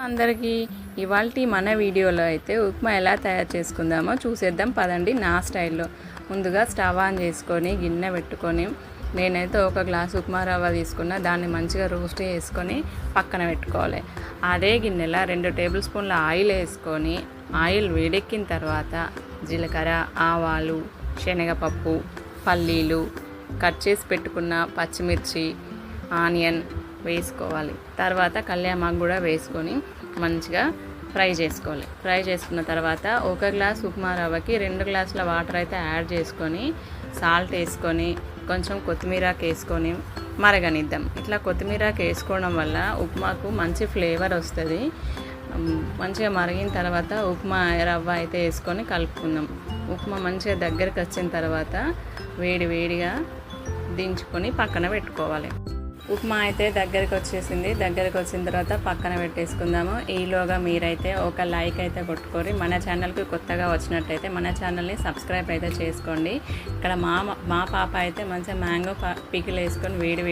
అందరికీ ఇవాల్టి మన వీడియోలో అయితే ఉప్మా ఎలా తయారు చేసుకుందామో చూసేద్దాం పదండి. నా స్టైల్లో ముందుగా స్టవ్ ఆన్ చేసుకొని గిన్నె పెట్టుకొని నేనైతే ఒక గ్లాస్ ఉప్మా రవ్వ తీసుకున్న, దాన్ని మంచిగా రోస్ట్ చేసుకొని పక్కన పెట్టుకోవాలి. అదే గిన్నెలో 2 టేబుల్ స్పూన్ల ఆయిల్ వేసుకొని ఆయిల్ వేడెక్కిన తర్వాత జీలకర్ర, ఆవాలు, శనగపప్పు, పల్లీలు, కట్ చేసి పెట్టుకున్న పచ్చిమిర్చి, ఆనియన్ వేసుకోవాలి. తర్వాత కళ్యామాకు కూడా వేసుకొని మంచిగా ఫ్రై చేసుకోవాలి. ఫ్రై చేసుకున్న తర్వాత 1 గ్లాస్ ఉప్మా రవ్వకి 2 గ్లాసుల వాటర్ అయితే యాడ్ చేసుకొని సాల్ట్ వేసుకొని కొంచెం కొత్తిమీరాకు వేసుకొని మరగనిద్దాం. ఇట్లా కొత్తిమీరాకు వేసుకోవడం వల్ల ఉప్మాకు మంచి ఫ్లేవర్ వస్తుంది. మంచిగా మరిగిన తర్వాత ఉప్మా రవ్వ అయితే వేసుకొని కలుపుకుందాం. ఉప్మా మంచిగా దగ్గరికి వచ్చిన తర్వాత వేడిగా దించుకొని పక్కన పెట్టుకోవాలి. ఉప్మా అయితే దగ్గరికి వచ్చేసింది. దగ్గరికి వచ్చిన తర్వాత పక్కన పెట్టేసుకుందాము. ఈలోగా మీరైతే ఒక లైక్ అయితే కొట్టుకోరి. మన ఛానల్కి కొత్తగా వచ్చినట్టయితే మన ఛానల్ని సబ్స్క్రైబ్ అయితే చేసుకోండి. ఇక్కడ మా పాప అయితే మంచిగా మ్యాంగో పికిల్ వేసుకొని వేడి